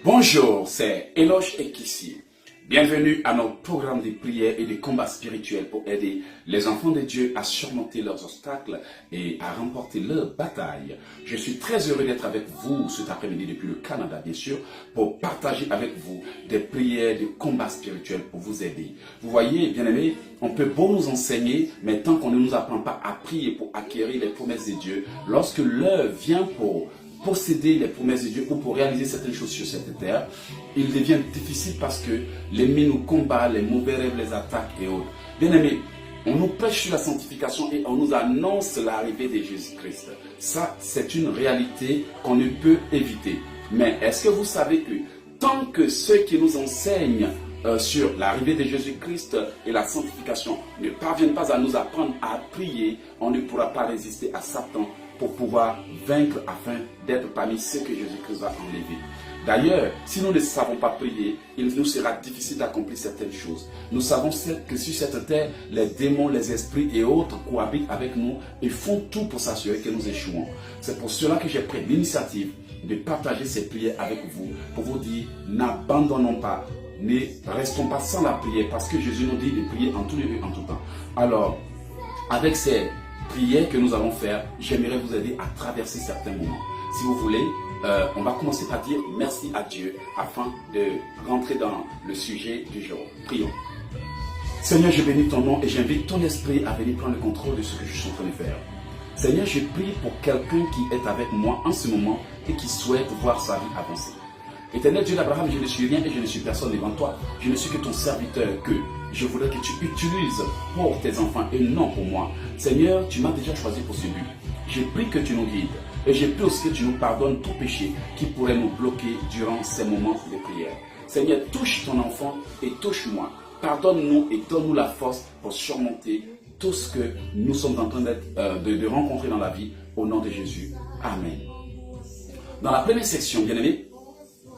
Bonjour, c'est Eloge Ekissi. Bienvenue à notre programme de prière et de combat spirituel pour aider les enfants de Dieu à surmonter leurs obstacles et à remporter leurs batailles. Je suis très heureux d'être avec vous cet après-midi depuis le Canada, bien sûr, pour partager avec vous des prières de combat spirituel pour vous aider. Vous voyez, bien-aimés, on peut beau nous enseigner, mais tant qu'on ne nous apprend pas à prier pour acquérir les promesses de Dieu, lorsque l'heure vient pour posséder les promesses de Dieu ou pour réaliser certaines choses sur cette terre, il devient difficile parce que l'ennemi nous combat, les mauvais rêves, les attaques et autres. Bien aimés, on nous prêche sur la sanctification et on nous annonce l'arrivée de Jésus-Christ. Ça, c'est une réalité qu'on ne peut éviter. Mais est-ce que vous savez que tant que ceux qui nous enseignent sur l'arrivée de Jésus-Christ et la sanctification ne parviennent pas à nous apprendre à prier, on ne pourra pas résister à Satan pour pouvoir vaincre afin d'être parmi ceux que Jésus-Christ va enlever. D'ailleurs, si nous ne savons pas prier, il nous sera difficile d'accomplir certaines choses. Nous savons que sur cette terre, les démons, les esprits et autres cohabitent avec nous et font tout pour s'assurer que nous échouons. C'est pour cela que j'ai pris l'initiative de partager ces prières avec vous, pour vous dire, n'abandonnons pas, ne restons pas sans la prière, parce que Jésus nous dit de prier en tout lieu et en tout temps. Alors, avec ces prières que nous allons faire, j'aimerais vous aider à traverser certains moments. Si vous voulez, on va commencer par dire merci à Dieu afin de rentrer dans le sujet du jour. Prions. Seigneur, je bénis ton nom et j'invite ton esprit à venir prendre le contrôle de ce que je suis en train de faire. Seigneur, je prie pour quelqu'un qui est avec moi en ce moment et qui souhaite voir sa vie avancer. Éternel Dieu d'Abraham, je ne suis rien et je ne suis personne devant toi. Je ne suis que ton serviteur que je voudrais que tu utilises pour tes enfants et non pour moi. Seigneur, tu m'as déjà choisi pour ce but. Je prie que tu nous guides et je prie aussi que tu nous pardonnes tout péché qui pourrait nous bloquer durant ces moments de prière. Seigneur, touche ton enfant et touche-moi. Pardonne-nous et donne-nous la force pour surmonter tout ce que nous sommes en train de rencontrer dans la vie au nom de Jésus. Amen. Dans la première section, bien-aimé,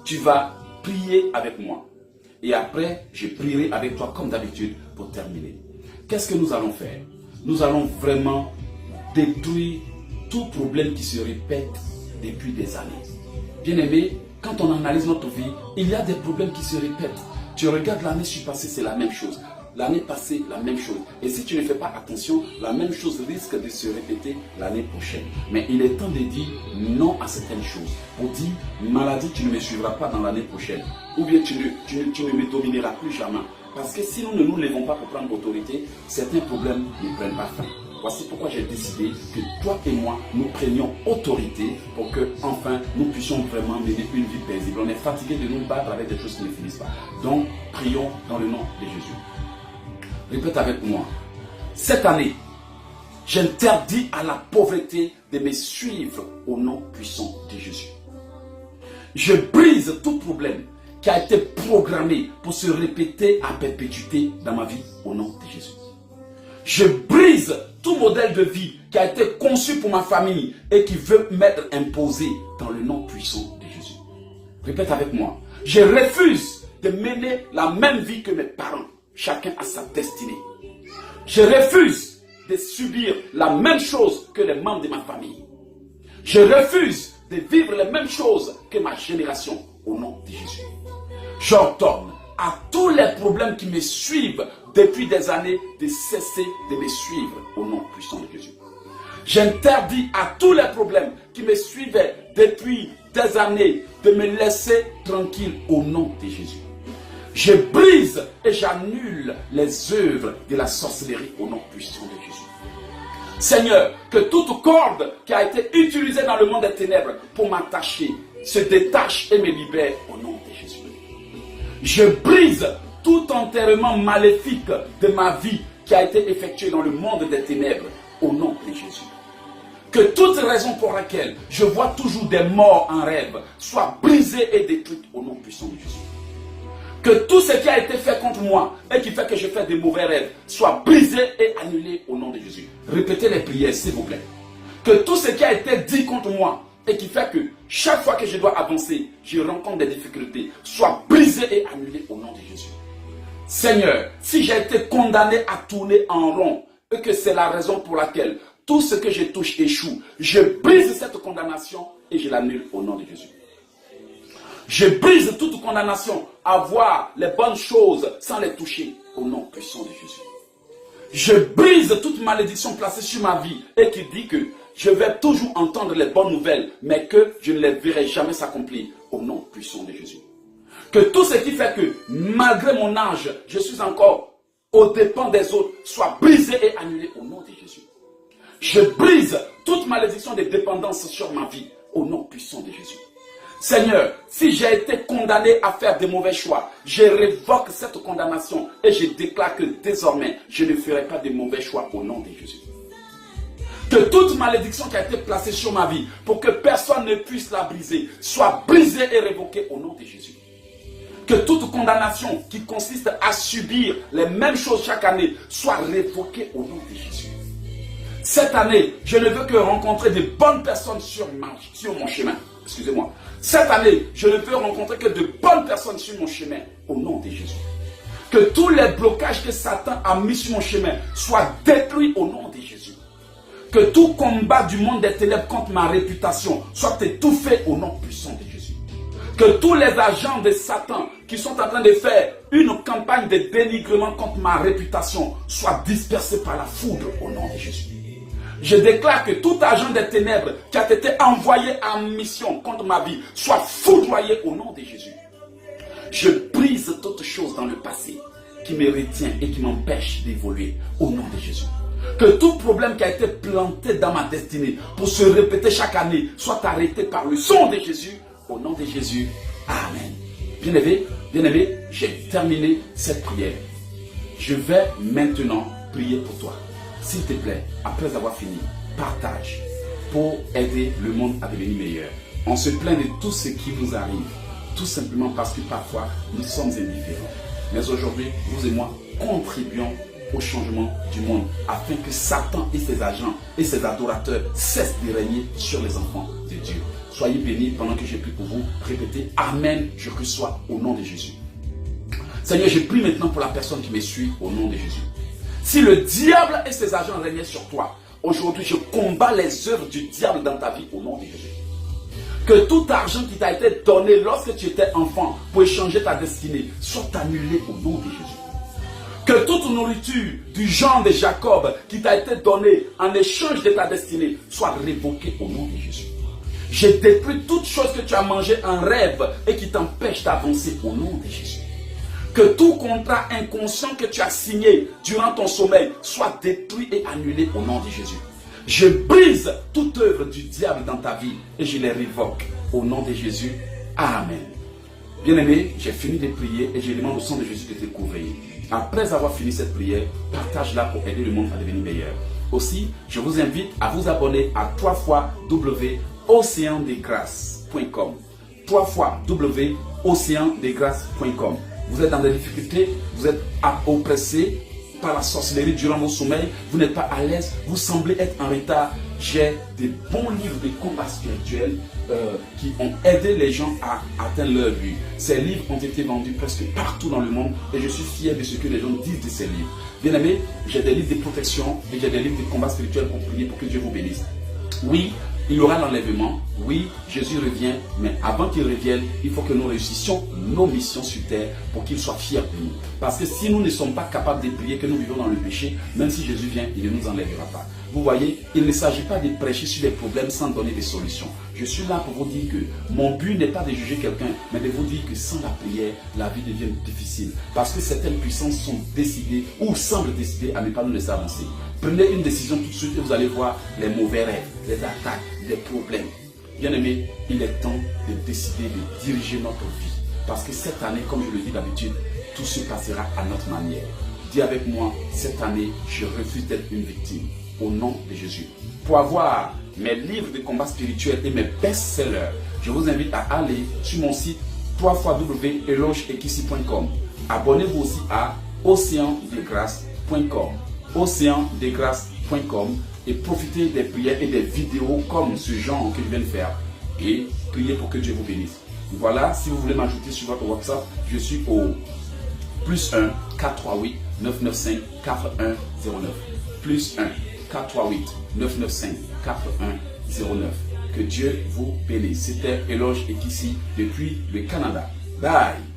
tu vas prier avec moi. Et après, je prierai avec toi comme d'habitude pour terminer. Qu'est-ce que nous allons faire? Nous allons vraiment détruire tout problème qui se répète depuis des années. Bien-aimé, quand on analyse notre vie, il y a des problèmes qui se répètent. Tu regardes l'année passée, c'est la même chose. L'année passée, la même chose. Et si tu ne fais pas attention, la même chose risque de se répéter l'année prochaine. Mais il est temps de dire non à certaines choses. Pour dire, maladie, tu ne me suivras pas dans l'année prochaine. Ou bien tu ne me domineras plus jamais. Parce que si nous ne nous levons pas pour prendre autorité, certains problèmes ne prennent pas fin. Voici pourquoi j'ai décidé que toi et moi, nous prenions autorité pour que, enfin, nous puissions vraiment mener une vie paisible. On est fatigué de nous battre avec des choses qui ne finissent pas. Donc, prions dans le nom de Jésus. Répète avec moi. Cette année, j'interdis à la pauvreté de me suivre au nom puissant de Jésus. Je brise tout problème qui a été programmé pour se répéter à perpétuité dans ma vie au nom de Jésus. Je brise tout modèle de vie qui a été conçu pour ma famille et qui veut m'être imposé dans le nom puissant de Jésus. Répète avec moi. Je refuse de mener la même vie que mes parents. Chacun a sa destinée. Je refuse de subir la même chose que les membres de ma famille. Je refuse de vivre les mêmes choses que ma génération au nom de Jésus. J'ordonne à tous les problèmes qui me suivent depuis des années de cesser de me suivre au nom puissant de Jésus. J'interdis à tous les problèmes qui me suivaient depuis des années de me laisser tranquille au nom de Jésus. Je brise et j'annule les œuvres de la sorcellerie au nom puissant de Jésus. Seigneur, que toute corde qui a été utilisée dans le monde des ténèbres pour m'attacher se détache et me libère au nom de Jésus. Je brise tout enterrement maléfique de ma vie qui a été effectué dans le monde des ténèbres au nom de Jésus. Que toute raison pour laquelle je vois toujours des morts en rêve soit brisée et détruite au nom puissant de Jésus. Que tout ce qui a été fait contre moi et qui fait que je fais des mauvais rêves soit brisé et annulé au nom de Jésus. Répétez les prières, s'il vous plaît. Que tout ce qui a été dit contre moi et qui fait que chaque fois que je dois avancer, je rencontre des difficultés, soit brisé et annulé au nom de Jésus. Seigneur, si j'ai été condamné à tourner en rond et que c'est la raison pour laquelle tout ce que je touche échoue, je brise cette condamnation et je l'annule au nom de Jésus. Je brise toute condamnation à voir les bonnes choses sans les toucher au nom puissant de Jésus. Je brise toute malédiction placée sur ma vie et qui dit que je vais toujours entendre les bonnes nouvelles, mais que je ne les verrai jamais s'accomplir au nom puissant de Jésus. Que tout ce qui fait que, malgré mon âge, je suis encore aux dépens des autres, soit brisé et annulé au nom de Jésus. Je brise toute malédiction de dépendance sur ma vie au nom puissant de Jésus. Seigneur, si j'ai été condamné à faire de mauvais choix, je révoque cette condamnation et je déclare que désormais, je ne ferai pas de mauvais choix au nom de Jésus. Que toute malédiction qui a été placée sur ma vie pour que personne ne puisse la briser, soit brisée et révoquée au nom de Jésus. Que toute condamnation qui consiste à subir les mêmes choses chaque année soit révoquée au nom de Jésus. Cette année, je ne veux que rencontrer de bonnes personnes sur mon chemin. Excusez-moi. Cette année, je ne veux rencontrer que de bonnes personnes sur mon chemin au nom de Jésus. Que tous les blocages que Satan a mis sur mon chemin soient détruits au nom de Jésus. Que tout combat du monde des ténèbres contre ma réputation soit étouffé au nom puissant de Jésus. Que tous les agents de Satan qui sont en train de faire une campagne de dénigrement contre ma réputation soient dispersés par la foudre au nom de Jésus. Je déclare que tout agent des ténèbres qui a été envoyé en mission contre ma vie soit foudroyé au nom de Jésus. Je brise toute chose dans le passé qui me retient et qui m'empêche d'évoluer au nom de Jésus. Que tout problème qui a été planté dans ma destinée pour se répéter chaque année soit arrêté par le sang de Jésus. Au nom de Jésus, Amen. Bien-aimé, j'ai terminé cette prière. Je vais maintenant prier pour toi. S'il te plaît, après avoir fini, partage pour aider le monde à devenir meilleur. On se plaint de tout ce qui nous arrive, tout simplement parce que parfois nous sommes indifférents. Mais aujourd'hui, vous et moi contribuons au changement du monde afin que Satan et ses agents et ses adorateurs cessent de régner sur les enfants de Dieu. Soyez bénis pendant que je prie pour vous. Répétez Amen, je reçois au nom de Jésus. Seigneur, je prie maintenant pour la personne qui me suit au nom de Jésus. Si le diable et ses agents régnaient sur toi, aujourd'hui je combats les œuvres du diable dans ta vie au nom de Jésus. Que tout argent qui t'a été donné lorsque tu étais enfant pour échanger ta destinée soit annulé au nom de Jésus. Que toute nourriture du genre de Jacob qui t'a été donnée en échange de ta destinée soit révoquée au nom de Jésus. Je détruis toute chose que tu as mangé en rêve et qui t'empêche d'avancer au nom de Jésus. Que tout contrat inconscient que tu as signé durant ton sommeil soit détruit et annulé au nom de Jésus. Je brise toute œuvre du diable dans ta vie et je les révoque au nom de Jésus. Amen. Bien-aimé, j'ai fini de prier et je demande au sang de Jésus de te couvrir. Après avoir fini cette prière, partage-la pour aider le monde à devenir meilleur. Aussi, je vous invite à vous abonner à www.oceandesgrâces.com. www.oceandesgrâces.com. Vous êtes dans des difficultés, vous êtes oppressé par la sorcellerie durant vos sommeils, vous n'êtes pas à l'aise, vous semblez être en retard. J'ai des bons livres de combat spirituel qui ont aidé les gens à atteindre leur but. Ces livres ont été vendus presque partout dans le monde et je suis fier de ce que les gens disent de ces livres. Bien aimé, j'ai des livres de protection et j'ai des livres de combat spirituel pour prier pour que Dieu vous bénisse. Oui, il y aura l'enlèvement. Oui, Jésus revient. Mais avant qu'il revienne, il faut que nous réussissions nos missions sur terre pour qu'il soit fier de nous. Parce que si nous ne sommes pas capables de prier, que nous vivons dans le péché, même si Jésus vient, il ne nous enlèvera pas. Vous voyez, il ne s'agit pas de prêcher sur les problèmes sans donner des solutions. Je suis là pour vous dire que mon but n'est pas de juger quelqu'un, mais de vous dire que sans la prière, la vie devient difficile. Parce que certaines puissances sont décidées ou semblent décider à ne pas nous laisser avancer. Prenez une décision tout de suite et vous allez voir les mauvais rêves, les attaques, les problèmes. Bien aimé, il est temps de décider de diriger notre vie. Parce que cette année, comme je le dis d'habitude, tout se passera à notre manière. Dis avec moi, cette année, je refuse d'être une victime. Au nom de Jésus. Pour avoir mes livres de combat spirituel et mes best-sellers, je vous invite à aller sur mon site www.elogeekissi.com. Abonnez-vous aussi à oceandesgrâces.com. oceandesgrâces.com et profitez des prières et des vidéos comme ce genre que je viens de faire et priez pour que Dieu vous bénisse. Voilà, si vous voulez m'ajouter sur votre WhatsApp, je suis au +1 438 995 4109. +1 438 995 4109. Que Dieu vous bénisse. C'était Eloge Ekissi depuis le Canada. Bye.